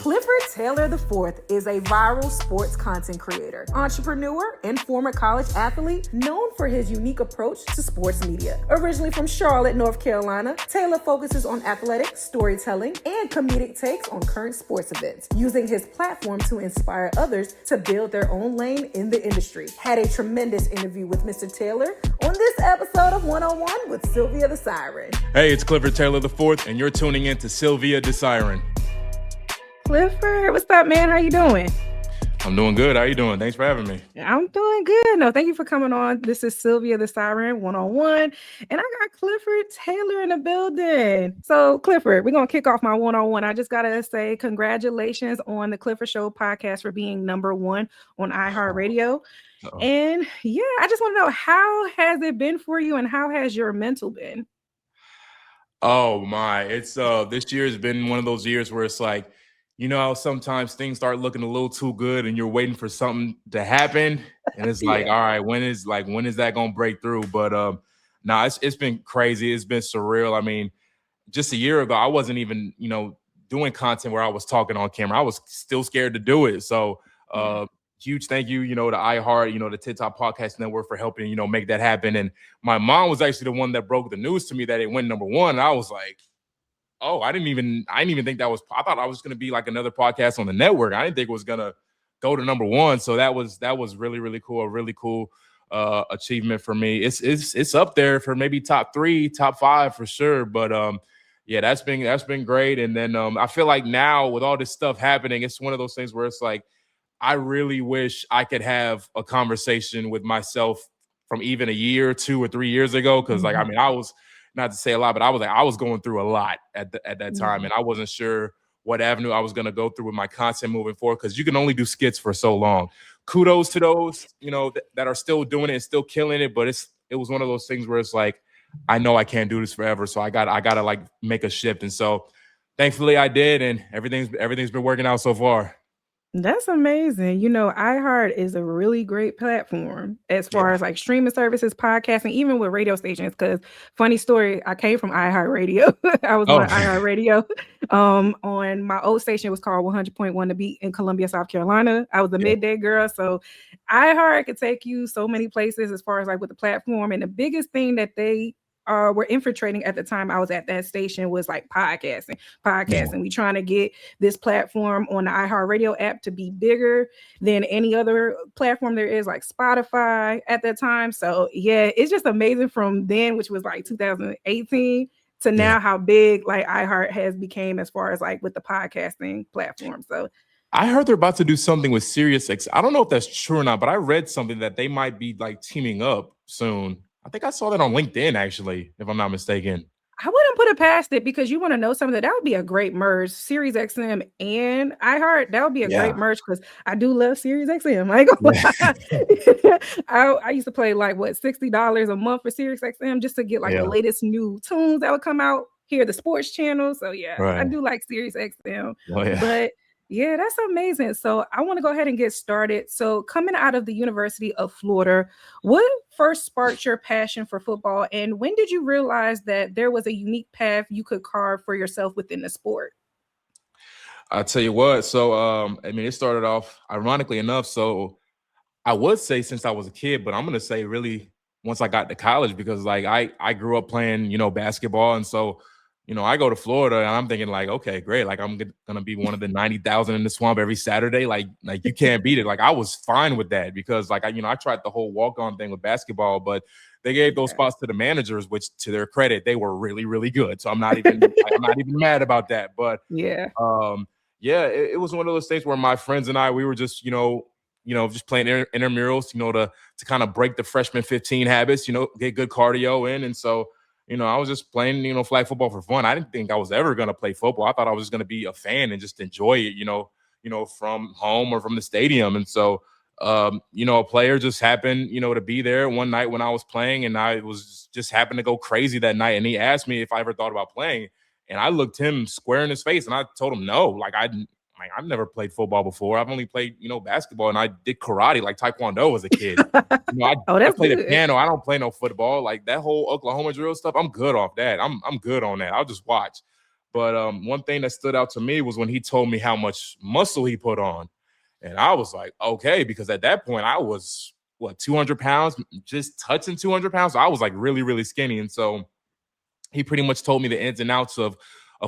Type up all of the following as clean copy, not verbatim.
Clifford Taylor IV is a viral sports content creator, entrepreneur, and former college athlete known for his unique approach to sports media. Originally from Charlotte, North Carolina, Taylor focuses on athletics, storytelling, and comedic takes on current sports events, using his platform to inspire others to build their own lane in the industry. Had a tremendous interview with Mr. Taylor on this episode of 101 with Sylvia The Siren. Hey, it's Clifford Taylor IV, and you're tuning in to Sylvia The Siren. Clifford, what's up, man? How you doing? I'm doing good. How you doing? Thanks for having me. I'm doing good. No, thank you for coming on. This is Sylvia The Siren 101, and I got Clifford Taylor in the building. So, Clifford, we're going to kick off my 101. I just got to say congratulations on the Clifford Show podcast for being #1 on iHeart Radio. Uh-oh. And yeah, I just want to know, how has it been for you and how has your mental been? Oh my, it's this year has been one of those years where it's like, you know, sometimes things start looking a little too good and you're waiting for something to happen. And it's like, all right, when is that going to break through? But it's been crazy. It's been surreal. I mean, just a year ago, I wasn't even, doing content where I was talking on camera. I was still scared to do it. So huge thank you, to iHeart, the TikTok Podcast Network for helping, make that happen. And my mom was actually the one that broke the news to me that it went #1. And I was like, oh, I didn't even think that was, I thought I was going to be like another podcast on the network. I didn't think it was going to go to #1. So that was really, really cool. A really cool achievement for me. It's up there for maybe top 3, top 5 for sure. But yeah, that's been great. And then I feel like now with all this stuff happening, it's one of those things where it's like, I really wish I could have a conversation with myself from even a year, 2 or 3 years ago. Cause I was, not to say a lot, but I was going through a lot at that time, and I wasn't sure what avenue I was going to go through with my content moving forward, because you can only do skits for so long. Kudos to those, that are still doing it and still killing it, but it was one of those things where it's like, I know I can't do this forever, so I gotta like make a shift, and so thankfully I did, and everything's been working out so far. That's amazing. iHeart is a really great platform as far as like streaming services, podcasting, even with radio stations. Because funny story, I came from iHeart Radio. I was on iHeart Radio. On my old station, it was called 100.1 The Beat in Columbia, South Carolina. I was a midday girl. So iHeart could take you so many places as far as like with the platform. And the biggest thing that they were infiltrating at the time I was at that station was like podcasting. We trying to get this platform on the iHeart Radio app to be bigger than any other platform there is, like Spotify at that time. So yeah, it's just amazing from then, which was like 2018 to now, how big like iHeart has became as far as like with the podcasting platform. So I heard they're about to do something with SiriusXM. I don't know if that's true or not, but I read something that they might be like teaming up soon. I think I saw that on LinkedIn, actually, if I'm not mistaken. I wouldn't put it past it, because you want to know something, that would be a great merge. SiriusXM and iHeart, that would be a great merge, because I do love SiriusXM. I ain't gonna lie. I used to pay like $60 a month for SiriusXM just to get like the latest new tunes that would come out, hear the sports channel. So I do like SiriusXM. But yeah, that's amazing. So I want to go ahead and get started. So coming out of the University of Florida, what first sparked your passion for football? And when did you realize that there was a unique path you could carve for yourself within the sport? I'll tell you what. So, it started off ironically enough. So I would say since I was a kid, but I'm going to say really once I got to college, because like I grew up playing, basketball. And so, I go to Florida and I'm thinking like, okay, great. Like I'm going to be one of the 90,000 in the swamp every Saturday. Like you can't beat it. Like I was fine with that, because like, I tried the whole walk-on thing with basketball, but they gave those spots to the managers, which to their credit, they were really, really good. So I'm not even mad about that. But it was one of those things where my friends and I, we were just, just playing intramurals, to kind of break the freshman 15 habits, get good cardio in. And so, I was just playing, flag football for fun. I didn't think I was ever going to play football. I thought I was just going to be a fan and just enjoy it, from home or from the stadium. And so, a player just happened, to be there one night when I was playing, and I was just happened to go crazy that night. And he asked me if I ever thought about playing, and I looked him square in his face and I told him no. Like I've never played football before. I've only played, basketball, and I did karate, like Taekwondo as a kid. I play the piano. I don't play no football. Like that whole Oklahoma drill stuff, I'm good off that. I'm good on that. I'll just watch. But one thing that stood out to me was when he told me how much muscle he put on. And I was like, okay, because at that point I was 200 pounds, just touching 200 pounds. So I was like really, really skinny. And so he pretty much told me the ins and outs of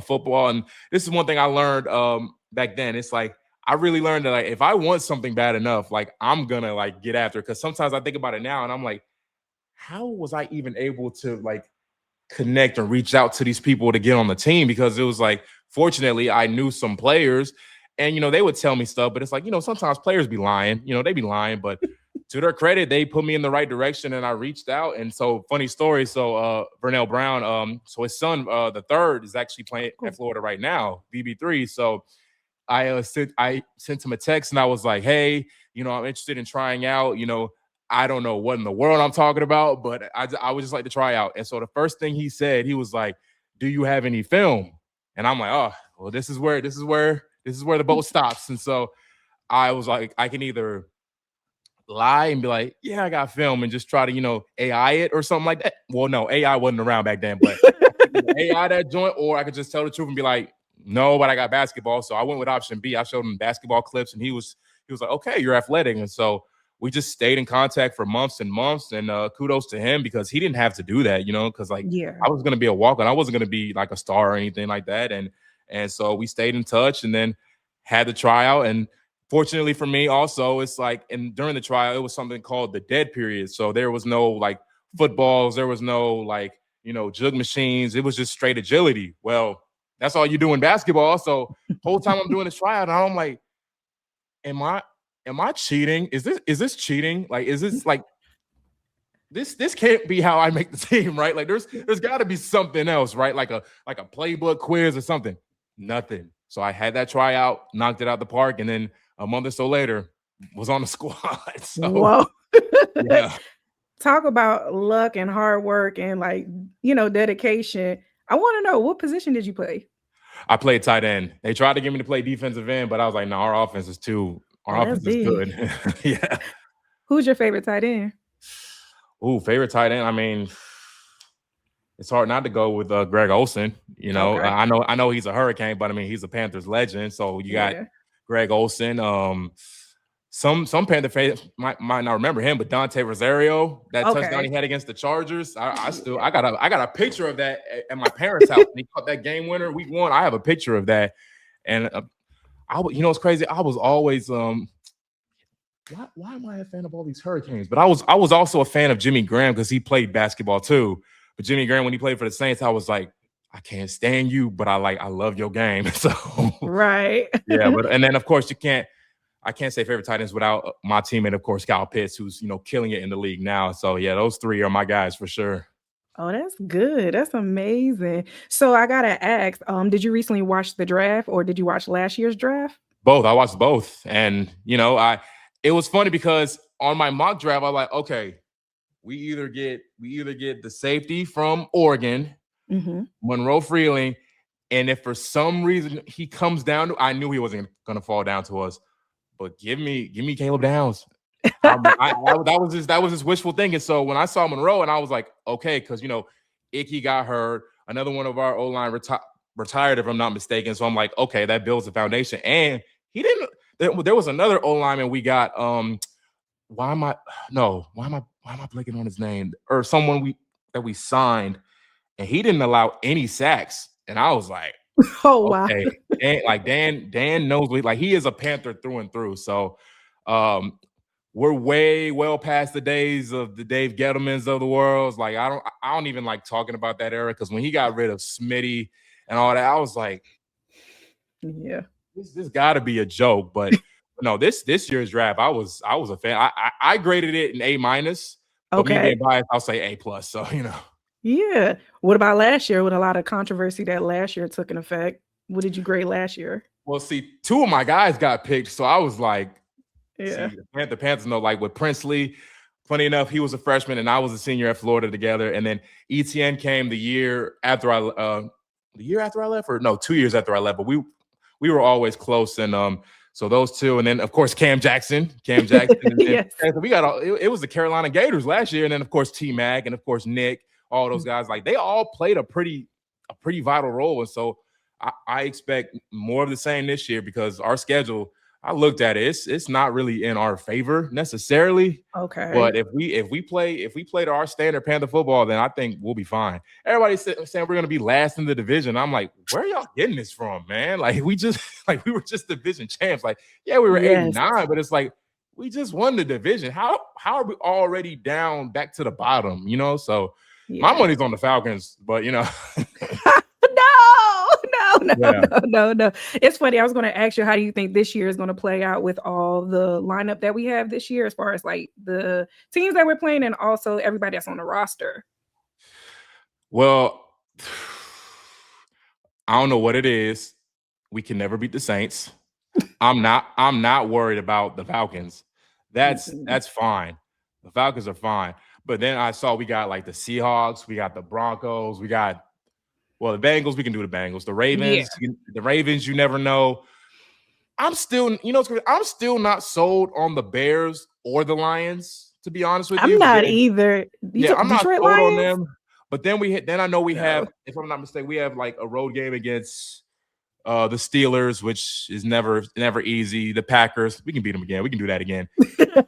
football. And this is one thing I learned back then. It's like, I really learned that like, if I want something bad enough, like I'm gonna like get after it. Cause sometimes I think about it now and I'm like, how was I even able to like connect and reach out to these people to get on the team? Because it was like, fortunately, I knew some players and, they would tell me stuff, but it's like, sometimes players be lying, they be lying, but to their credit, they put me in the right direction and I reached out. And so funny story. So Vernell Brown, so his son, the third, is actually playing at Florida right now, BB3. So I sent him a text and I was like, hey, I'm interested in trying out, I don't know what in the world I'm talking about, but I would just like to try out. And so the first thing he said, he was like, do you have any film? And I'm like, oh, well, this is where the boat stops. And so I was like, I can either lie and be like, yeah, I got film and just try to, AI it or something like that. Well, no, AI wasn't around back then, but AI that joint, or I could just tell the truth and be like, no, but I got basketball. So I went with option B. I showed him basketball clips and he was like, okay, you're athletic. And so we just stayed in contact for months and months, and kudos to him because he didn't have to do that, because like I was going to be a walk-on. I wasn't going to be like a star or anything like that. And so we stayed in touch and then had the tryout. And fortunately for me also, it's like, and during the trial, it was something called the dead period. So there was no like footballs. There was no like, jug machines. It was just straight agility. Well, that's all you do in basketball. So whole time I'm doing this tryout, and I'm like, am I cheating? Is this cheating? Like, is this like this can't be how I make the team, right? Like there's got to be something else, right? Like a playbook quiz or something. Nothing. So I had that tryout, knocked it out the park, and then a month or so later was on the squad. So, whoa. Yeah. Talk about luck and hard work and like, dedication. I want to know, what position did you play? I played tight end. They tried to get me to play defensive end, but I was like, no, our offense is good. Yeah. Who's your favorite tight end? Ooh, favorite tight end. I mean, it's hard not to go with Greg Olsen. Okay. I know he's a Hurricane, but I mean, he's a Panthers legend. So you got Greg Olsen. Some Panther fans might not remember him, but Dante Rosario, that touchdown he had against the Chargers. I got a picture of that at my parents' house. And he caught that game winner week 1. I have a picture of that, and it's crazy. I was always why am I a fan of all these Hurricanes? But I was also a fan of Jimmy Graham because he played basketball too. But Jimmy Graham, when he played for the Saints, I was like, I can't stand you, but I love your game. So right, yeah. And then of course I can't say favorite tight ends without my teammate, of course, Kyle Pitts, who's, killing it in the league now. So, yeah, those 3 are my guys for sure. Oh, that's good. That's amazing. So I got to ask, did you recently watch the draft or did you watch last year's draft? Both. I watched both. And, it was funny because on my mock draft, I was like, okay, we either get the safety from Oregon, Monroe Freeling, and if for some reason he comes down, I knew he wasn't going to fall down to us. But give me Caleb Downs. That was just wishful thinking. So when I saw Monroe, and I was like, okay, because Icky got hurt. Another one of our O-line retired, if I'm not mistaken. So I'm like, okay, that builds the foundation. And he didn't. There was another O-lineman we got. Why am I blanking on his name? Or someone that we signed, and he didn't allow any sacks. And I was like, oh wow. Okay. Dan knows, like, he is a Panther through and through. So we're way well past the days of the Dave Gettlemans of the world. Like I don't even like talking about that era, because when he got rid of Smitty and all that, I was like, yeah, this got to be a joke. But no, this year's draft, I was a fan. I graded it an A-. But me being biased, I'll say A+. So Yeah. What about last year with a lot of controversy that last year took an effect? What did you grade last year? Well, see, 2 of my guys got picked. So I was like, yeah. See, the Panthers know, like with Princely, funny enough, he was a freshman and I was a senior at Florida together. And then ETN came the year after I left, or no, 2 years after I left. But we were always close. And so those 2. And then, of course, Cam Jackson. And yes. we got it was the Carolina Gators last year. And then, of course, T-Mac and, of course, Nick. All those guys, like, they all played a pretty vital role. And so I expect more of the same this year because our schedule, I looked at it, it's not really in our favor necessarily. Okay. But if we play to our standard Panther football, then I think we'll be fine. Everybody's saying we're gonna be last in the division. I'm like, where are y'all getting this from, man? Like we were just division champs. Like, yeah, we were 8-9, but it's like we just won the division. How are we already down back to the bottom? You know, so my money's on the Falcons, but you know. No. It's funny. I was going to ask you, how do you think this year is going to play out with all the lineup that we have this year, as far as like the teams that we're playing and also everybody that's on the roster? Well, I don't know what it is. We can never beat the Saints. I'm not worried about the Falcons. That's fine. The Falcons are fine. But then I saw we got like the Seahawks, we got the Broncos, we got the Bengals, we can do the Bengals. The Ravens, you never know. I'm still not sold on the Bears or the Lions, to be honest with you. I'm not either. I'm not sold on them. But then I know we have, if I'm not mistaken, we have like a road game against the Steelers, which is never easy. The Packers, we can beat them again. We can do that again. The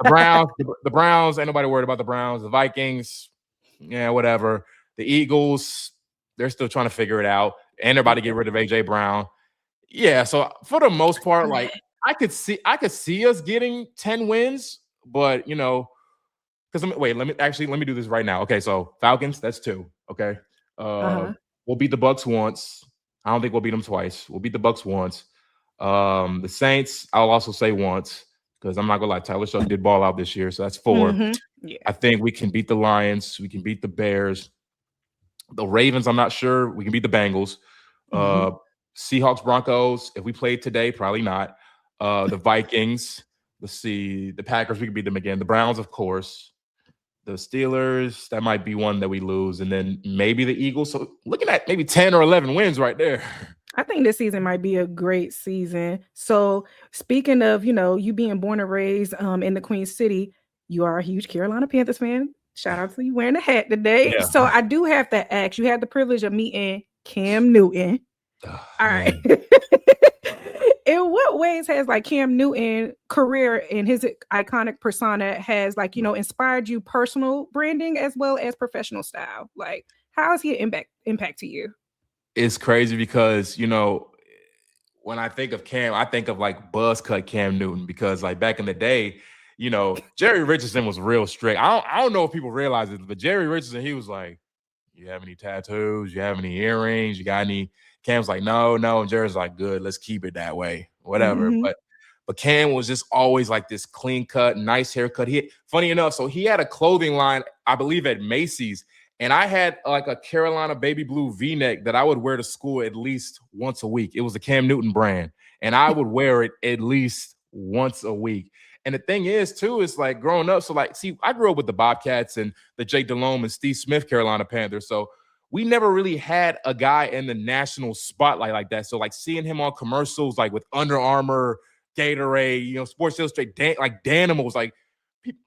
Browns, ain't nobody worried about the Browns. The Vikings, yeah, whatever. The Eagles, they're still trying to figure it out, and they're about to get rid of AJ Brown. Yeah, so for the most part, like I could see us getting 10 wins, but you know, because let me do this right now. Okay, so Falcons, that's 2. Okay, we'll beat the Bucks once. I don't think we'll beat them twice. We'll beat the Bucks once. The Saints, I'll also say once, because I'm not gonna lie, Tyler Shough did ball out this year, so that's 4. Yeah. I think we can beat the Lions. We can beat the Bears. The Ravens, I'm not sure. We can beat the Bengals. Seahawks, Broncos, if we played today, probably not. The Vikings, let's see. The Packers, we can beat them again. The Browns, of course. The Steelers, that might be one that we lose. And then maybe the Eagles. So looking at maybe 10 or 11 wins right there. I think this season might be a great season. So speaking of, you being born and raised in the Queen City, you are a huge Carolina Panthers fan. Shout out to you wearing the hat today. Yeah. So I do have to ask, you had the privilege of meeting Cam Newton. All right. In what ways has like Cam Newton career and his iconic persona has like, inspired you personal branding as well as professional style? Like, how has he impact to you? It's crazy because, when I think of Cam, I think of like buzz cut Cam Newton, because like back in the day, Jerry Richardson was real strict. I don't know if people realize it, but Jerry Richardson, he was like, you have any tattoos? You have any earrings? You got any? Cam's like, no. And Jerry's like, good, let's keep it that way. Whatever. But Cam was just always like this clean cut, nice haircut. Funny enough, so he had a clothing line, I believe at Macy's. And I had like a Carolina baby blue V-neck that I would wear to school at least once a week. It was a Cam Newton brand. And I would wear it at least once a week. And the thing is, too, is like growing up. So like, see, I grew up with the Bobcats and the Jake Delhomme and Steve Smith Carolina Panthers. So we never really had a guy in the national spotlight like that. So like seeing him on commercials, like with Under Armour, Gatorade, Sports Illustrated, like Danimals, like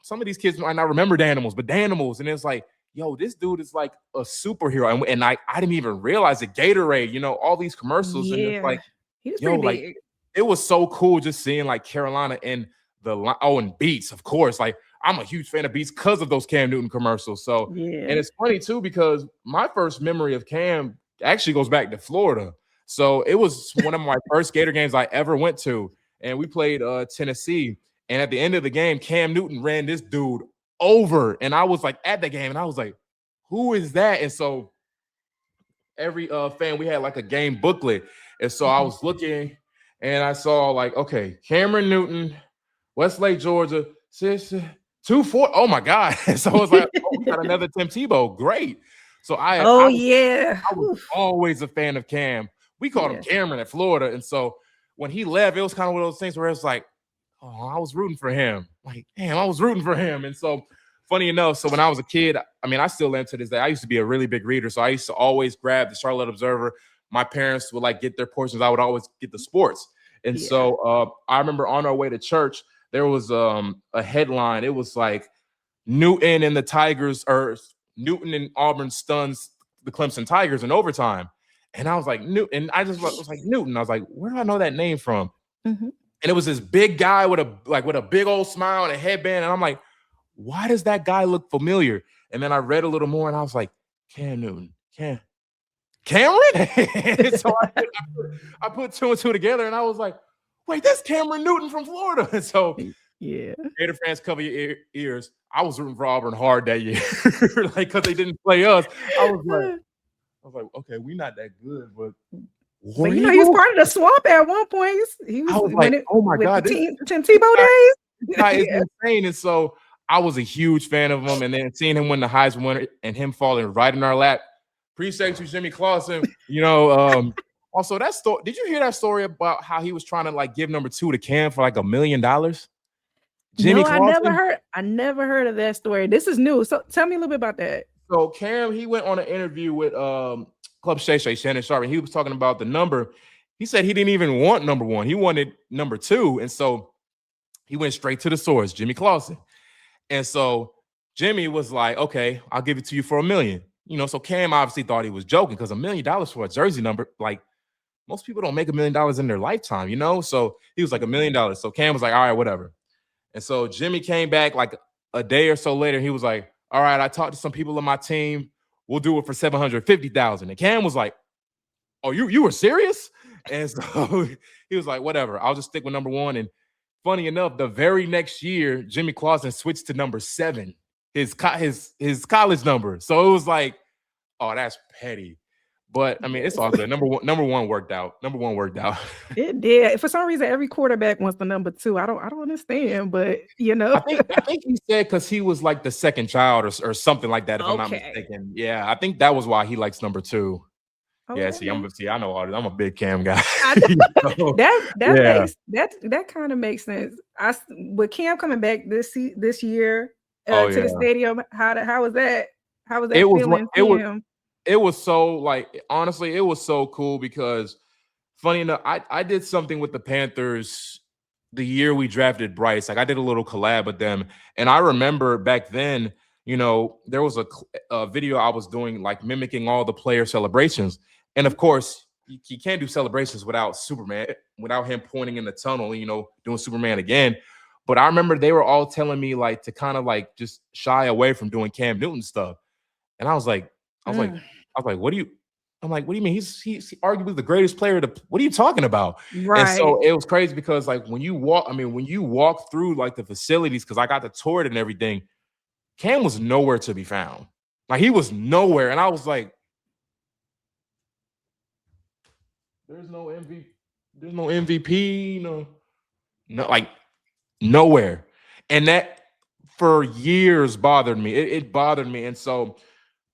some of these kids might not remember Danimals, but Danimals. And it's like, yo, this dude is like a superhero. And I didn't even realize it. Gatorade, all these commercials. Yeah. And it's like, he was pretty big. Like, it was so cool just seeing like Carolina and and Beats, of course. Like, I'm a huge fan of Beats because of those Cam Newton commercials. So, and it's funny too, because my first memory of Cam actually goes back to Florida. So it was one of my first Gator games I ever went to. And we played Tennessee. And at the end of the game, Cam Newton ran this dude over. And I was like at the game and I was like, who is that? And so every fan, we had like a game booklet. And so I was looking and I saw like, okay, Cameron Newton, Westlake, Georgia, 2-4. Oh my God. So I was like, we got another Tim Tebow. Great. So I was always a fan of Cam. We called him Cameron at Florida. And so when he left, it was kind of one of those things where it's like, oh, I was rooting for him. Like, damn, I was rooting for him. And so funny enough, so when I was a kid, I mean, I still am to this day. I used to be a really big reader. So I used to always grab the Charlotte Observer. My parents would like get their portions. I would always get the sports. And so I remember on our way to church, there was a headline. It was like Newton and Auburn stuns the Clemson Tigers in overtime. And I was like, Newton. And I just was like, Newton. I was like, where do I know that name from? Mm-hmm. And it was this big guy with a big old smile and a headband. And I'm like, why does that guy look familiar? And then I read a little more and I was like, Cam Newton. Cameron? So I put two and two together and I was like, wait, that's Cameron Newton from Florida. And so Gator fans, cover your ears. I was rooting for Auburn hard that year. Like, because they didn't play us. I was like, okay, we're not that good, but you know, he was part of the swamp at one point. He was like, oh my God, Tebow days. Guy is insane. And so I was a huge fan of him. And then seeing him win the Heisman winner and him falling right in our lap. Appreciate you, Jimmy Clausen. You know, also that story. Did you hear that story about how he was trying to like give number 2 to Cam for like $1 million? Jimmy Clausen? I never heard of that story. This is new. So tell me a little bit about that. So Cam, he went on an interview with Club Shay Shannon Sharp, and he was talking about the number. He said he didn't even want number 1. He wanted number 2. And so he went straight to the source, Jimmy Clausen. And so Jimmy was like, okay, I'll give it to you for $1 million. You know, so Cam obviously thought he was joking because $1 million for a jersey number, like most people don't make $1 million in their lifetime, you know? So he was like $1 million. So Cam was like, all right, whatever. And so Jimmy came back like a day or so later. He was like, all right, I talked to some people on my team. We'll do it for $750,000. And Cam was like, oh, you were serious? And so he was like, whatever, I'll just stick with number 1. And funny enough, the very next year, Jimmy Clausen switched to number 7, his college number. So it was like, oh, that's petty. But I mean, it's all good. Number one worked out. Number 1 worked out. It did. For some reason, every quarterback wants the number 2. I don't understand, but you know, I think he said because he was like the second child or something like that. If I'm not mistaken. Yeah, I think that was why he likes number 2. Okay. Yeah, I know all this. I'm a big Cam guy. That kind of makes sense. With Cam coming back this year to the stadium, how was that? How was that feeling? It was so, like, honestly, it was so cool because, funny enough, I did something with the Panthers the year we drafted Bryce. Like, I did a little collab with them. And I remember back then, you know, there was a video I was doing, like, mimicking all the player celebrations. And, of course, you can't do celebrations without Superman, without him pointing in the tunnel, you know, doing Superman again. But I remember they were all telling me, like, to kind of, like, just shy away from doing Cam Newton stuff. And I was like, what do you? I'm like, what do you mean? He's arguably the greatest player. What are you talking about? Right. And so it was crazy because like when you walk through like the facilities, because I got to tour it and everything, Cam was nowhere to be found. Like he was nowhere, and I was like, there's no MVP, no, like nowhere, and that for years bothered me. It bothered me, and so.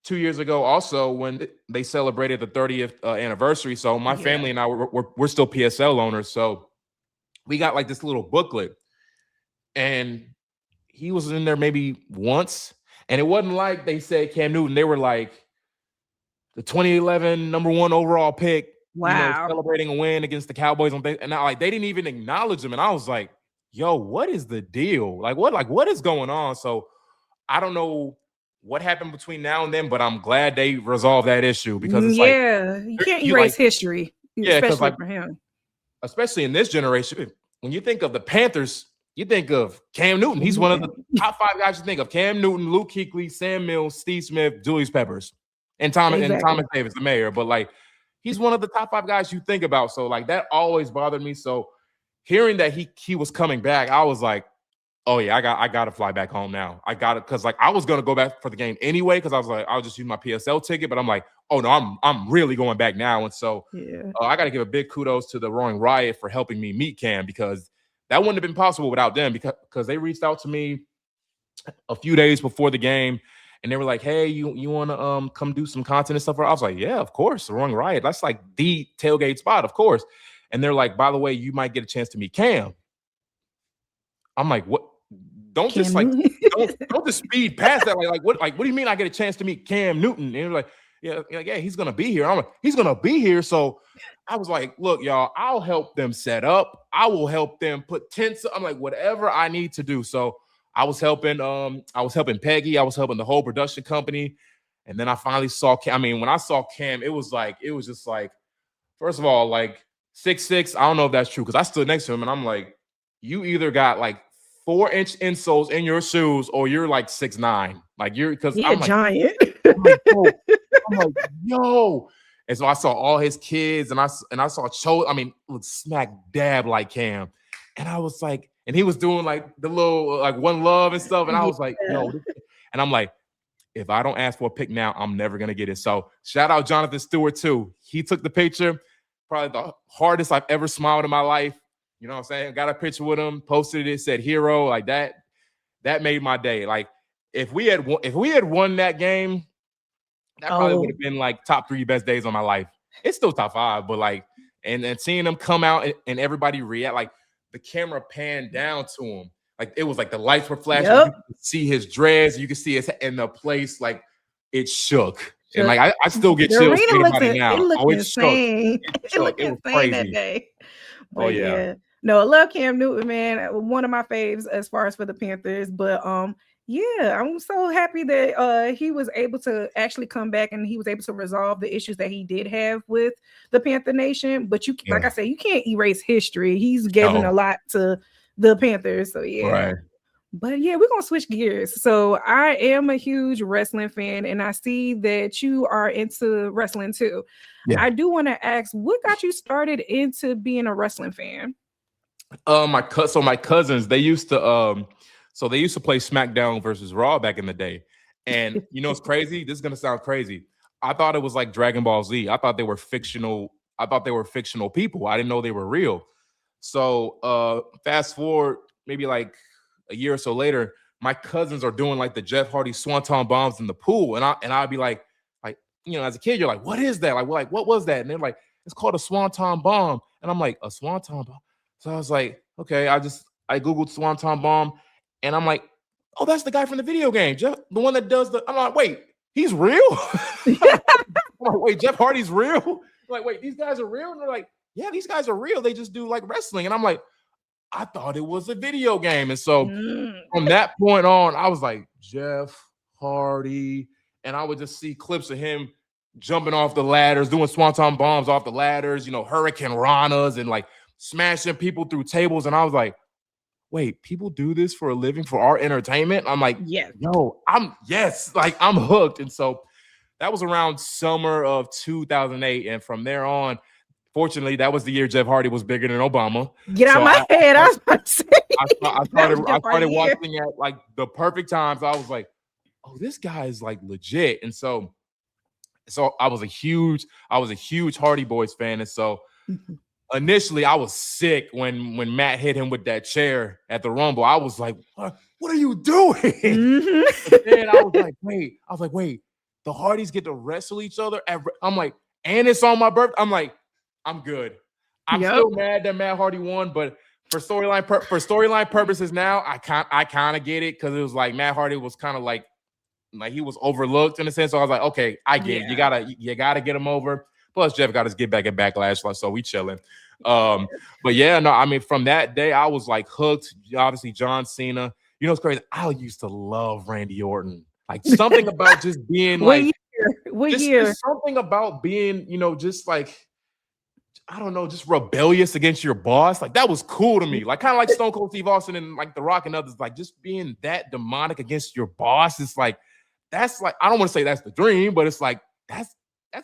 2 years ago, also when they celebrated the 30th anniversary, so my family and I we're still PSL owners, so we got like this little booklet, and he was in there maybe once, and it wasn't like they said Cam Newton. They were like the 2011 number 1 overall pick, you know, celebrating a win against the Cowboys and like they didn't even acknowledge him, and I was like, yo, what is the deal? Like what is going on? So I don't know what happened between now and then, but I'm glad they resolved that issue because it's you can't erase history, especially for him. Especially in this generation, when you think of the Panthers, you think of Cam Newton. He's one of the top 5 guys you think of. Cam Newton, Luke Kuechly, Sam Mills, Steve Smith, Julius Peppers, and Thomas Davis, the mayor. But like, he's one of the top 5 guys you think about. So like that always bothered me. So hearing that he was coming back, I was like, oh yeah, I got to fly back home now. I got it because like I was gonna go back for the game anyway because I was like I'll just use my PSL ticket, but I'm like, oh no, I'm really going back now. And so I got to give a big kudos to the Roaring Riot for helping me meet Cam because that wouldn't have been possible without them because they reached out to me a few days before the game and they were like, hey, you want to come do some content and stuff? I was like, yeah, of course, the Roaring Riot. That's like the tailgate spot, of course. And they're like, by the way, you might get a chance to meet Cam. I'm like, what? Don't just speed past that. Like what do you mean I get a chance to meet Cam Newton? And you're like, yeah, he's gonna be here. I'm like, he's gonna be here. So I was like, look, y'all, I'll help them set up. I will help them put tents. I'm like, whatever I need to do. So I was helping Peggy. I was helping the whole production company. And then I finally saw Cam. I mean, when I saw Cam, it was just like, first of all, like 6'6". I don't know if that's true because I stood next to him and I'm like, you either got like 4-inch insoles in your shoes or you're like 6'9". Like because I'm like giant. I'm like, yo. And so I saw all his kids and I saw Cho. I mean, look smack dab like Cam. And I was like, and he was doing like the little like one love and stuff. And I was like, yo, and I'm like, if I don't ask for a pic now, I'm never gonna get it. So shout out Jonathan Stewart too. He took the picture, probably the hardest I've ever smiled in my life. You know what I'm saying? Got a picture with him, posted it, said hero, like that. That made my day. Like if we had won that game, that probably would have been like top 3 best days of my life. It's still top 5, but like, and seeing them come out and everybody react, like the camera panned down to him. Like it was like the lights were flashing. You could see his dreads. You could see his in the place. Like it shook. And like I still get chills thinking about it now. It looked insane. It looked insane that day. But yeah. No, I love Cam Newton, man. One of my faves as far as for the Panthers. But yeah, I'm so happy that he was able to actually come back and he was able to resolve the issues that he did have with the Panther Nation. But like I said, you can't erase history. He's given a lot to the Panthers. So yeah. Right. But yeah, we're gonna switch gears. So I am a huge wrestling fan, and I see that you are into wrestling too. Yeah. I do want to ask, what got you started into being a wrestling fan? My cousins, they used to play SmackDown versus Raw back in the day. And you know it's crazy? This is gonna sound crazy. I thought it was like Dragon Ball Z. I thought they were fictional people. I didn't know they were real. So fast forward maybe like a year or so later, my cousins are doing like the Jeff Hardy Swanton bombs in the pool. And I'd be like, you know, as a kid, you're like, what is that? Like, what was that? And they're like, it's called a Swanton bomb. And I'm like, a Swanton bomb? So I was like, okay, I Googled Swanton bomb and I'm like, oh, that's the guy from the video game. Jeff, the one that does I'm like, wait, he's real? I'm like, wait, Jeff Hardy's real? I'm like, wait, these guys are real? And they're like, yeah, these guys are real. They just do like wrestling. And I'm like, I thought it was a video game. And so from that point on, I was like, Jeff Hardy. And I would just see clips of him jumping off the ladders, doing Swanton bombs off the ladders, you know, Hurricane Ranas and like smashing people through tables. And I was like, wait, people do this for a living for our entertainment? I'm like, yes. Yo, I'm hooked. And so that was around summer of 2008. And from there on, fortunately, that was the year Jeff Hardy was bigger than Obama. Get out my head. I was about to say. I started watching at like the perfect times. I was like, oh, this guy is like legit. And so I was a huge Hardy Boys fan. And so initially I was sick when Matt hit him with that chair at the Rumble. I was like, what are you doing? But then I was like, wait, the Hardys get to wrestle each other. I'm like, and it's on my birthday. I'm like, I'm good. I'm still mad that Matt Hardy won, but for storyline purposes now, I kind of get it because it was like Matt Hardy was kind of like he was overlooked in a sense. So I was like, okay, I get it. You gotta get him over. Plus, Jeff got his get back at Backlash, so we chilling. But yeah, no, I mean, from that day, I was like hooked. Obviously, John Cena. You know, it's crazy. I used to love Randy Orton. Like something about just being like, what year? Something about being, you know, just like, I don't know, just rebellious against your boss. Like that was cool to me. Like kind of like Stone Cold Steve Austin and like The Rock and others. Like just being that demonic against your boss. It's like that's like I don't want to say that's the dream, but it's like that's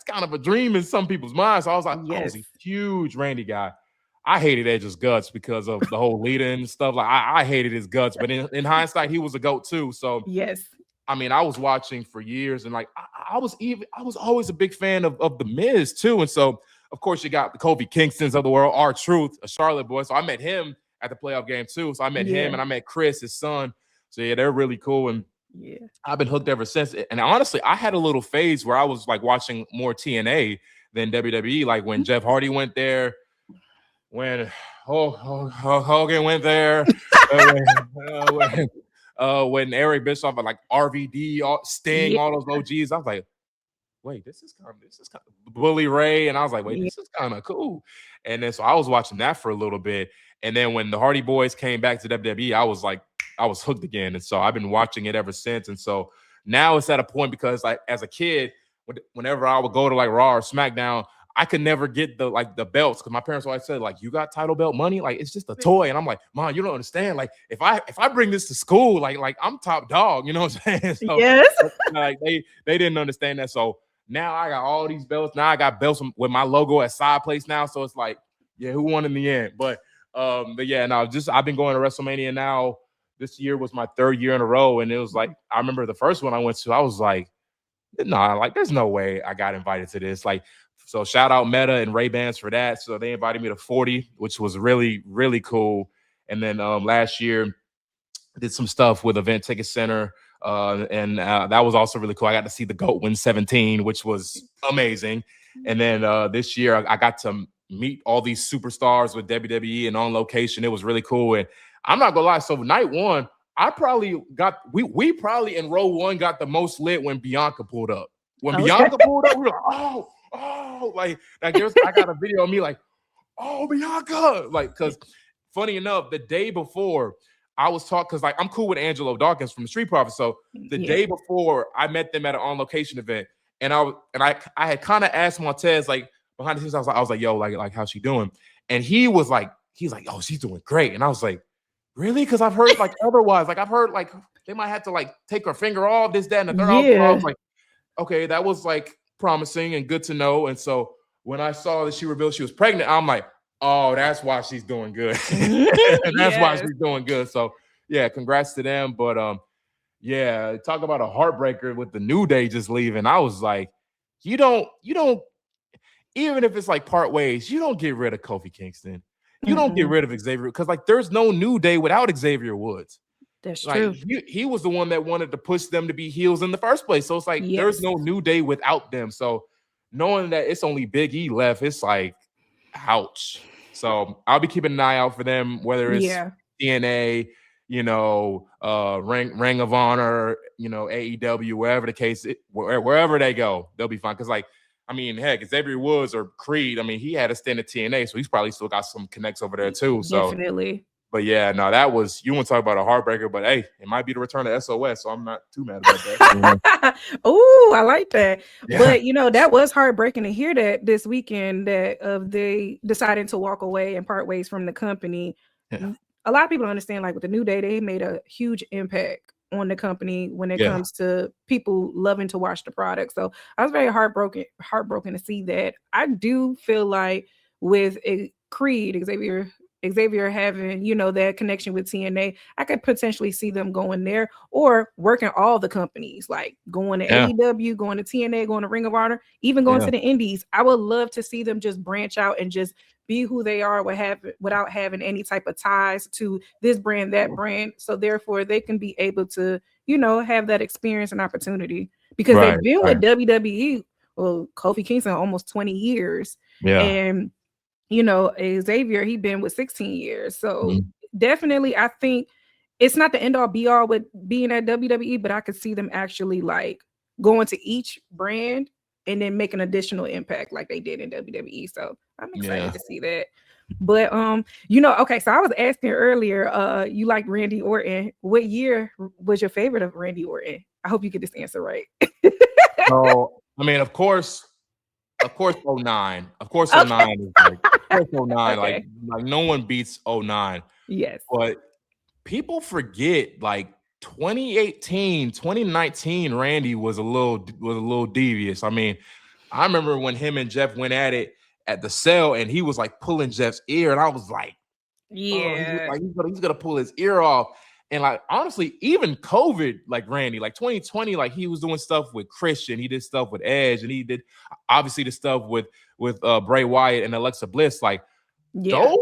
kind of a dream in some people's minds. So I was like, I was a huge Randy guy. I hated Edge's guts because of the whole leader and stuff. Like I hated his guts, but in hindsight, he was a GOAT too. So yes. I mean, I was watching for years, and like I was always a big fan of the Miz too. And so, of course, you got the Kofi Kingstons of the world, R-Truth, a Charlotte boy. So I met him at the playoff game too. So I met him, and I met Chris, his son. So yeah, they're really cool, and I've been hooked ever since. And honestly, I had a little phase where I was like watching more TNA than WWE. Like when Jeff Hardy went there, when Hogan went there. When Eric Bischoff and like RVD, Sting, all those OGs, I was like, wait, this is kind of Bully Ray, and I was like, wait, this is kind of cool. And then so I was watching that for a little bit, and then when the Hardy Boys came back to WWE, I was hooked again, and so I've been watching it ever since. And so now it's at a point because like as a kid, whenever I would go to like Raw or SmackDown, I could never get the belts because my parents always said like, you got title belt money, like it's just a toy. And I'm like, Mom, you don't understand. Like if I bring this to school, like I'm top dog, you know what I'm saying? So, yes, like they didn't understand that. So now I got all these belts. Now I got belts with my logo at side place now. So it's like, yeah, who won in the end? But yeah, no, I've been going to WrestleMania now. This year was my 3rd year in a row, and it was like I remember the first one I went to. I was like, nah, like there's no way I got invited to this. Like, so shout out Meta and Ray-Bans for that. So they invited me to 40, which was really, really cool. And then last year did some stuff with Event Ticket Center. And that was also really cool. I got to see the GOAT win 17, which was amazing. And then this year I got to meet all these superstars with WWE and on location. It was really cool. And I'm not gonna lie. So night one, I probably got we probably in row one got the most lit when Bianca pulled up. When Bianca pulled up, we were like, oh, like I got a video of me like, oh, Bianca, like because funny enough, the day before I was talking because like I'm cool with Angelo Dawkins from the Street Profits. So the day before I met them at an on location event, and I had kind of asked Montez like behind the scenes, I was like, yo, like how's she doing? And he's like, oh, she's doing great. And I was like, really? Because I've heard like otherwise, like I've heard like they might have to like take her finger off, this, that, and the third. I was like, okay, that was like promising and good to know. And so when I saw that she revealed she was pregnant, I'm like, oh, that's why she's doing good. And that's why she's doing good. So yeah, congrats to them. But yeah, talk about a heartbreaker with the New Day just leaving. I was like, you don't, even if it's like part ways, you don't get rid of Kofi Kingston. You don't get rid of Xavier because like there's no New Day without Xavier Woods. That's like, true. He was the one that wanted to push them to be heels in the first place. So it's like there's no New Day without them. So knowing that it's only Big E left, it's like, ouch. So I'll be keeping an eye out for them, whether it's TNA, Ring of Honor, AEW, wherever the case, wherever they go, they'll be fine. Because like, I mean, heck, Xavier Woods or Creed, I mean, he had a stint at TNA, so he's probably still got some connects over there too. So definitely. But yeah, no, that was, you want to talk about a heartbreaker, but hey, it might be the return of SOS, so I'm not too mad about that. Oh, I like that. Yeah. But that was heartbreaking to hear that this weekend that they decided to walk away and part ways from the company. Yeah. A lot of people don't understand, like with the New Day, they made a huge impact on the company when it comes to people loving to watch the product. So I was very heartbroken to see that. I do feel like with Creed, Xavier having, that connection with TNA, I could potentially see them going there or working all the companies, like going to AEW, going to TNA, going to Ring of Honor, even going to the Indies. I would love to see them just branch out and just be who they are without having any type of ties to this brand, that brand. So therefore they can be able to, have that experience and opportunity because they've been with WWE, well, Kofi Kingston almost 20 years. Yeah. And Xavier, he been with 16 years. So definitely, I think it's not the end all be all with being at WWE, but I could see them actually like going to each brand and then make an additional impact like they did in WWE. So I'm excited to see that. But okay, so I was asking earlier, you like Randy Orton. What year was your favorite of Randy Orton? I hope you get this answer right. So, I mean, of course 09. Of course 09 is like, of course 09. Okay. Like no one beats 09. Yes. But people forget like 2018, 2019, Randy was a little devious. I mean, I remember when him and Jeff went at it at the cell and he was like pulling Jeff's ear, and I was like, he's gonna pull his ear off. And like honestly, even COVID, like Randy, like 2020, like he was doing stuff with Christian, he did stuff with Edge, and he did obviously the stuff with Bray Wyatt and Alexa Bliss. Like those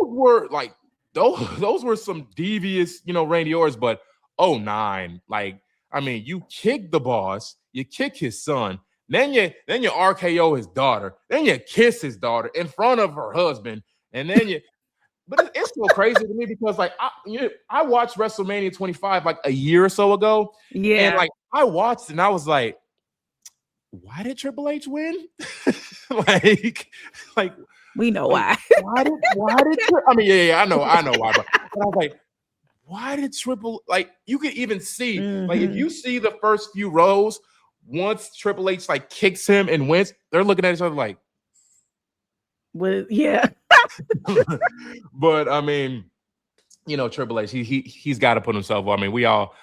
were some devious, Randy Orton's. But 09, like I mean, you kick the boss, you kick his son, then you RKO his daughter, then you kiss his daughter in front of her husband, and then you. But it's so crazy to me because like I watched WrestleMania 25 like a year or so ago. Yeah. And like I watched and I was like, why did Triple H win? like we know why. Why did I mean, I know why, but I was like, why did Triple, like, you could even see, like, if you see the first few rows, once Triple H like kicks him and wins, they're looking at each other like, well, yeah. But I mean, you know, Triple H, he's got to put himself on. I mean, we all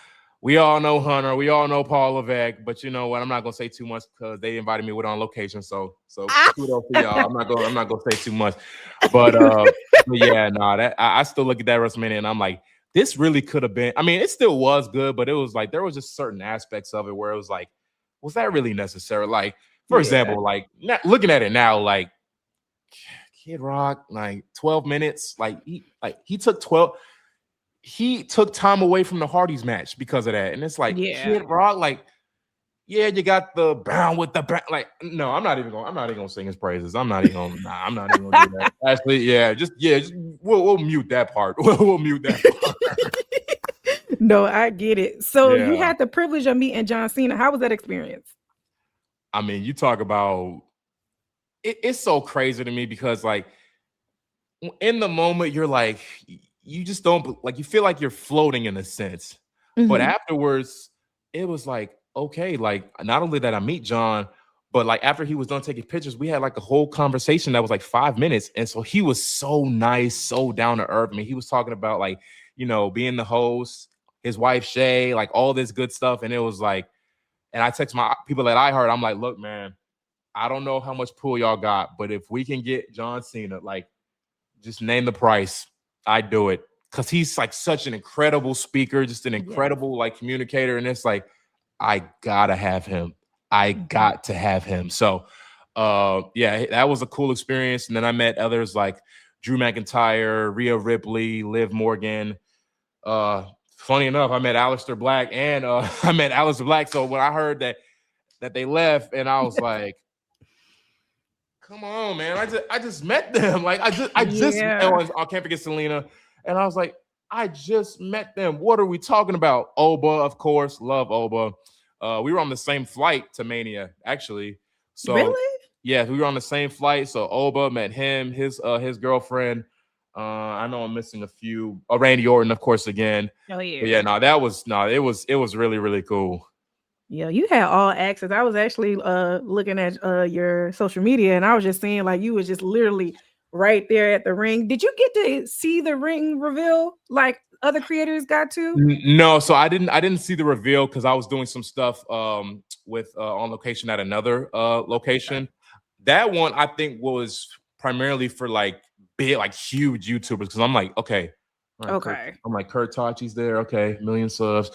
know Hunter, we all know Paul Levesque, but you know what? I'm not gonna say too much because they invited me with on location. So kudos to y'all. I'm not gonna say too much, but yeah, no, that I still look at that WrestleMania and I'm like, this really could have been. I mean, it still was good, but it was like there was just certain aspects of it where it was like, was that really necessary? Like, for example, like looking at it now, like Kid Rock, like 12 minutes, he took time away from the Hardys match because of that. And it's like, Kid Rock, like, yeah, you got the bound with the back. Like, no, I'm not even gonna sing his praises. I'm not even gonna do that. Actually, just we'll mute that part. We'll mute that part. No, I get it. So you had the privilege of meeting John Cena. How was that experience? I mean, you talk about it's so crazy to me because, like, in the moment, you're like, you just don't, like, you feel like you're floating in a sense. But afterwards, it was like, okay, like, not only that I meet John, but like after he was done taking pictures, we had like a whole conversation that was like 5 minutes. And so he was so nice, so down to earth. I mean, he was talking about, like, you know, being the host, his wife Shay, like all this good stuff. And it was like, and I text my people at iHeart, I'm like, look, man, I don't know how much pull y'all got, but if we can get John Cena, like, just name the price, I'd do it. Because he's like such an incredible speaker, just an incredible like communicator. And it's like, I gotta have him. I got to have him. So yeah, that was a cool experience. And then I met others like Drew McIntyre, Rhea Ripley, Liv Morgan. Funny enough, I met Aleister Black and I met Aleister Black. So when I heard that they left, and I was like, come on, man. I just met them. Like I can't forget Selena. And I was like, I just met them. What are we talking about? Oba, of course. Love Oba. We were on the same flight to Mania, actually. So really? Yeah, we were on the same flight. So Oba, met him, his girlfriend. I know I'm missing a few. Randy Orton, of course, again. Oh yeah. But yeah, it was really, really cool. Yeah, you had all access. I was actually looking at your social media, and I was just seeing like you was just literally right there at the ring. Did you get to see the ring reveal like other creators got to? No, so I didn't see the reveal because I was doing some stuff with on location at another location. That one I think was primarily for like big, like huge YouTubers, because I'm like, okay. I'm like, Kurt Tachi's there. Okay, 1 million subs.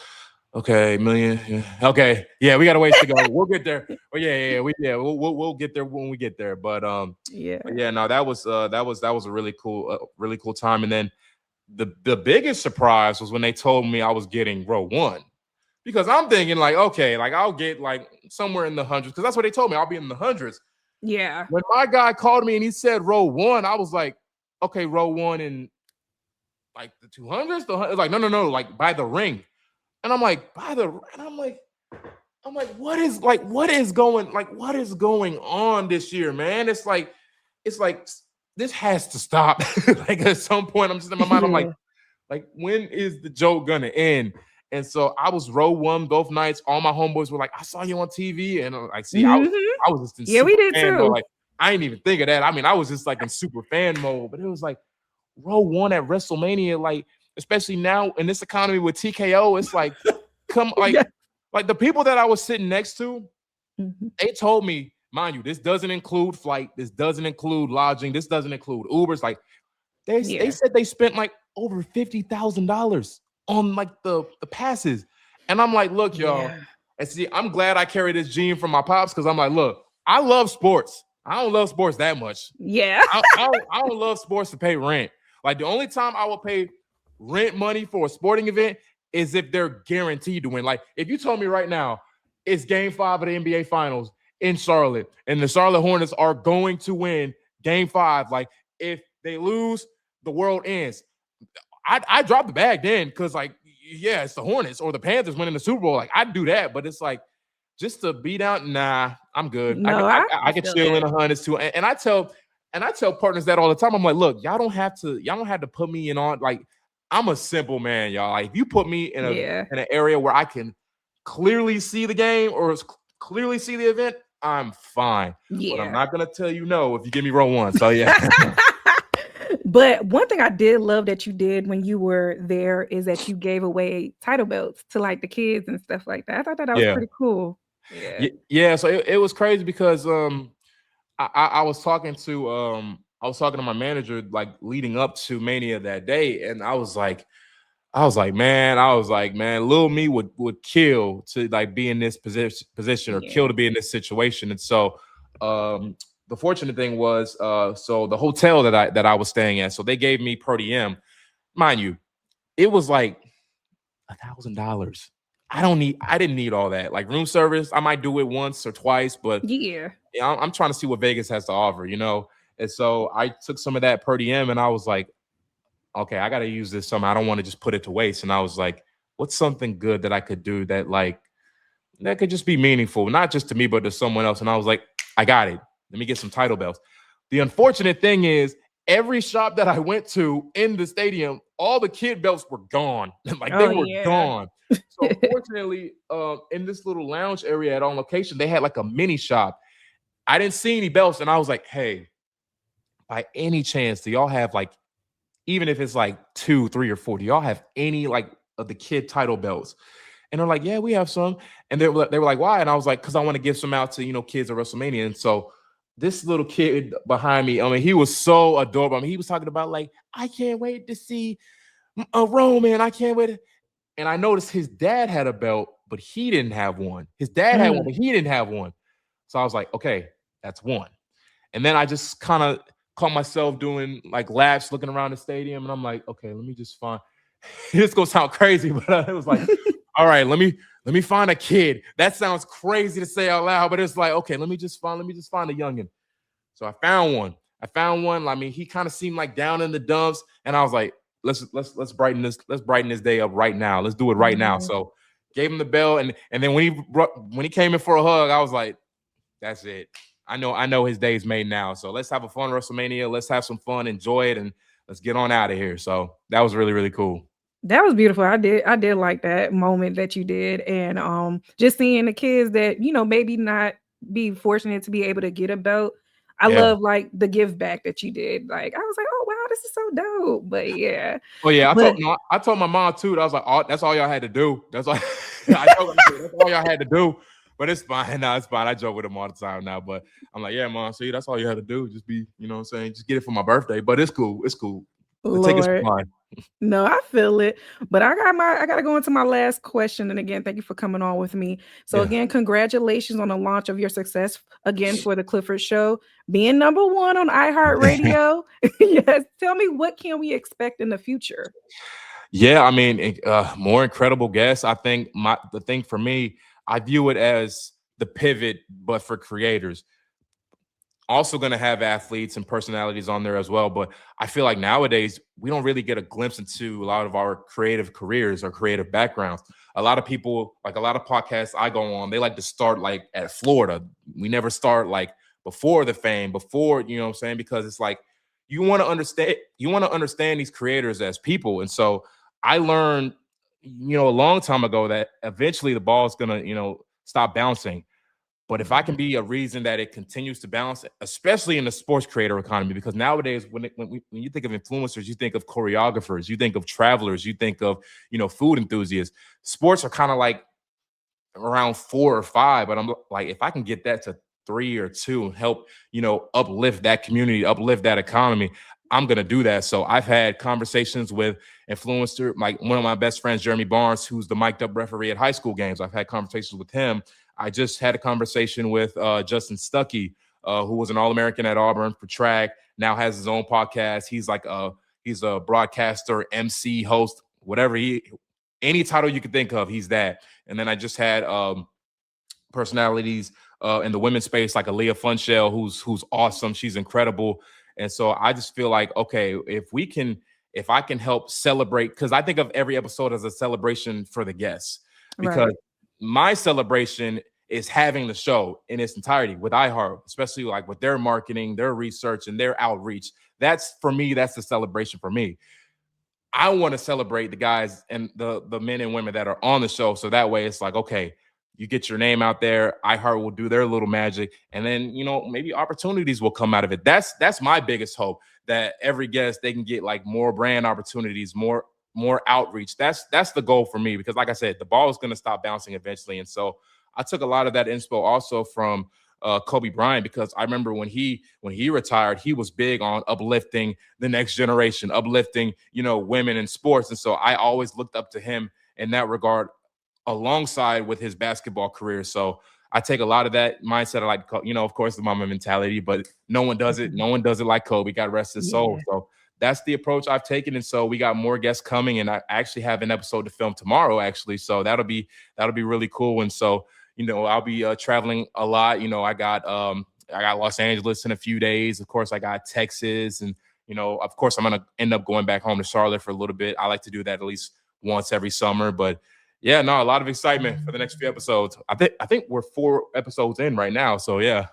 Okay, 1 million. Yeah. Okay, yeah, we got a ways to go. We'll get there. Oh we'll get there when we get there. But no, that was a really cool time. And then the biggest surprise was when they told me I was getting row 1, because I'm thinking like, okay, like I'll get like somewhere in the hundreds, because that's what they told me, I'll be in the hundreds. Yeah. When my guy called me and he said row 1, I was like, okay, row 1 in like the 200s. Like no, like by the ring. And I'm like, I'm like, what is going on this year, man? It's like this has to stop. Like at some point, I'm just in my mind, I'm like, when is the joke gonna end? And so I was row 1 both nights. All my homeboys were like, I saw you on TV, and I see, I was just in we did too. Mode. Like I didn't even think of that. I mean, I was just like in super fan mode, but it was like row 1 at WrestleMania, like. Especially now in this economy with TKO, it's like, like the people that I was sitting next to, they told me, mind you, this doesn't include flight, this doesn't include lodging, this doesn't include Ubers. Like they said they spent like over $50,000 on like the passes, and I'm like, look, y'all, and see, I'm glad I carry this gene from my pops, because I'm like, look, I love sports. I don't love sports that much. Yeah, I don't love sports to pay rent. Like the only time I will pay rent money for a sporting event is if they're guaranteed to win. Like if you told me right now it's game 5 of the NBA Finals in Charlotte and the Charlotte Hornets are going to win game 5, like if they lose, the world ends. I drop the bag then, because like, yeah, it's the Hornets or the Panthers winning the Super Bowl. Like I'd do that, but it's like just to beat out, nah, I'm good. No, I can chill in the hundreds too. And I tell partners that all the time. I'm like, look, y'all don't have to put me in on, like, I'm a simple man, y'all. Like, if you put me in an area where I can clearly see the game or clearly see the event, I'm fine. But I'm not gonna tell you no if you give me row one. So yeah. But one thing I did love that you did when you were there is that you gave away title belts to like the kids and stuff like that. I thought that was pretty cool. Yeah. So it was crazy because I was talking to my manager like leading up to Mania that day, and I was like, man, little me would kill to like be in this position or kill to be in this situation. And so the fortunate thing was so the hotel that I was staying at, so they gave me per diem. Mind you, it was like $1,000. I didn't need all that. Like room service, I might do it once or twice, but I'm trying to see what Vegas has to offer, you know? And so I took some of that per diem and I was like, okay, I got to use this somehow. I don't want to just put it to waste. And I was like, what's something good that I could do that could just be meaningful, not just to me, but to someone else. And I was like, I got it. Let me get some title belts. The unfortunate thing is every shop that I went to in the stadium, all the kid belts were gone. They were gone. So fortunately, in this little lounge area at On Location, they had like a mini shop. I didn't see any belts. And I was like, hey, by any chance, do y'all have like, even if it's like 2, 3, or 4, do y'all have any like of the kid title belts? And they're like, yeah, we have some. And they were like, why? And I was like, because I want to give some out to, you know, kids at WrestleMania. And so this little kid behind me, I mean, he was so adorable. I mean, he was talking about like, I can't wait to see a Roman. I can't wait. And I noticed his dad had a belt, but he didn't have one. His dad had one, but he didn't have one. So I was like, okay, that's one. And then I just kind of caught myself doing like laps, looking around the stadium. And I'm like, okay, let me just find, it's going to sound crazy, but it was like, all right, let me find a kid. That sounds crazy to say out loud, but it's like, okay, let me just find a youngin. So I found one. I mean, he kind of seemed like down in the dumps. And I was like, let's brighten this day up right now. Let's do it right now. So gave him the bell. And then when he came in for a hug, I was like, that's it. I know his day's made now. So let's have a fun WrestleMania. Let's have some fun, enjoy it, and let's get on out of here. So that was really, really cool. That was beautiful. I did like that moment that you did. And just seeing the kids that, you know, maybe not be fortunate to be able to get a belt. I love like the give back that you did. Like I was like, oh wow, this is so dope. But yeah. Oh yeah, I told my mom too. I was like, oh, that's all y'all had to do. That's all I told her, that's all y'all had to do. But it's fine. No, it's fine. I joke with him all the time now. But I'm like, yeah, mom, see, that's all you had to do. Just be, you know what I'm saying? Just get it for my birthday. But it's cool. It's cool. Take it fine. No, I feel it. But I gotta go into my last question. And again, thank you for coming on with me. So again, congratulations on the launch of your success again for the Clifford Show, being number 1 on iHeart Radio. Yes. Tell me, what can we expect in the future? Yeah, I mean, more incredible guests. I think the thing for me, I view it as the pivot, but for creators. Also going to have athletes and personalities on there as well. But I feel like nowadays we don't really get a glimpse into a lot of our creative careers or creative backgrounds. A lot of people, like a lot of podcasts I go on, they like to start like at Florida. We never start like before the fame, before, you know what I'm saying? Because it's like, you want to understand these creators as people. And so I learned, you know, a long time ago that eventually the ball is going to, you know, stop bouncing. But if I can be a reason that it continues to bounce, especially in the sports creator economy, because nowadays when you think of influencers, you think of choreographers, you think of travelers, you think of, you know, food enthusiasts. Sports are kind of like around 4 or 5, but I'm like, if I can get that to 3 or 2 and help, you know, uplift that community, uplift that economy, I'm going to do that. So I've had conversations with influencer, like one of my best friends, Jeremy Barnes, who's the mic'd up referee at high school games. I've had conversations with him. I just had a conversation with Justin Stuckey, who was an All-American at Auburn for track, now has his own podcast. He's like he's a broadcaster, MC, host, whatever any title you could think of, he's that. And then I just had personalities in the women's space, like Aaliyah Funshell, who's awesome. She's incredible. And so I just feel like, okay, if I can help celebrate, because I think of every episode as a celebration for the guests, because my celebration is having the show in its entirety with iHeart, especially like with their marketing, their research, and their outreach. That's for me, that's the celebration for me. I want to celebrate the guys and the men and women that are on the show. So that way it's like, okay, you get your name out there. iHeart will do their little magic. And then, maybe opportunities will come out of it. That's my biggest hope, that every guest, they can get like more brand opportunities, more outreach. That's the goal for me, because like I said, the ball is going to stop bouncing eventually. And so I took a lot of that inspo also from Kobe Bryant, because I remember when he retired, he was big on uplifting the next generation, uplifting, women in sports. And so I always looked up to him in that regard, alongside with his basketball career. So I take a lot of that mindset. I like, of course, the mama mentality, but no one does it. No one does it like Kobe. God rest his soul. So that's the approach I've taken. And so we got more guests coming, and I actually have an episode to film tomorrow, actually. So that'll be really cool. And so, I'll be traveling a lot. I got Los Angeles in a few days. Of course, I got Texas, and of course, I'm gonna end up going back home to Charlotte for a little bit. I like to do that at least once every summer. But yeah, no, a lot of excitement for the next few episodes. I think we're 4 episodes in right now. So yeah.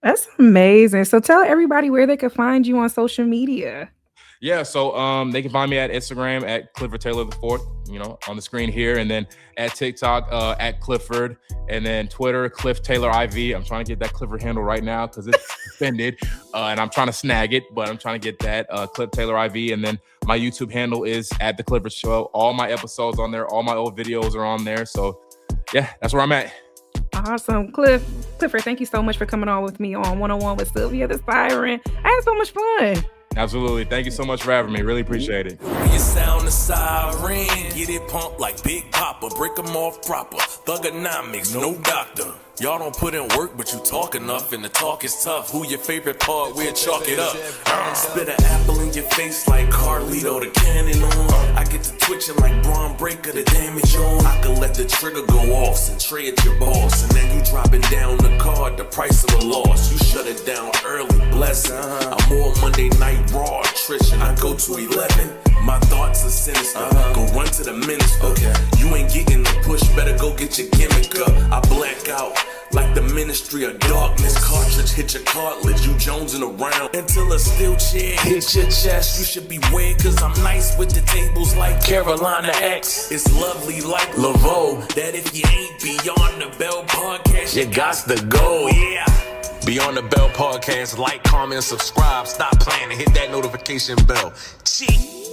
That's amazing. So tell everybody where they can find you on social media. Yeah, so they can find me at Instagram at Clifford Taylor IV, on the screen here, and then at TikTok at Clifford, and then Twitter Cliff Taylor IV. I'm trying to get that Clifford handle right now because it's suspended, and I'm trying to snag it, but I'm trying to get that Cliff Taylor IV. And then my YouTube handle is at The Clifford Show. All my episodes on there, all my old videos are on there. So yeah, that's where I'm at. Awesome. Clifford, thank you so much for coming on with me on 101 with Sylvia The Siren. I had so much fun. Absolutely. Thank you so much for having me. Really appreciate it. You sound the siren, get it pumped like Big Papa, break them off proper. Thugonomics, no doctor. Y'all don't put in work, but you talk enough, and the talk is tough. Who your favorite part? We'll chalk it up. Spit an apple in your face like Carlito, the cannon on. I get to twitching like Braun Breaker, the damage on. I can let the trigger go off and trade your boss, and then you dropping down the card, the price of a loss. You shut it down early, blessing. I'm more Monday Night Raw attrition. I go to 11. My thoughts are sinister. Go run to the minister. You ain't getting the push, better go get your gimmick up. I black out like the Ministry of Darkness. Cartridge hit your cartilage, you jonesing around until a steel chair hit your chest. You should be weird, cause I'm nice with the tables like Carolina X. It's lovely like Laveau, that if you ain't Beyond the Bell podcast, you got to go, yeah. Beyond the Bell podcast, like, comment, subscribe, stop playing, and hit that notification bell. Cheat.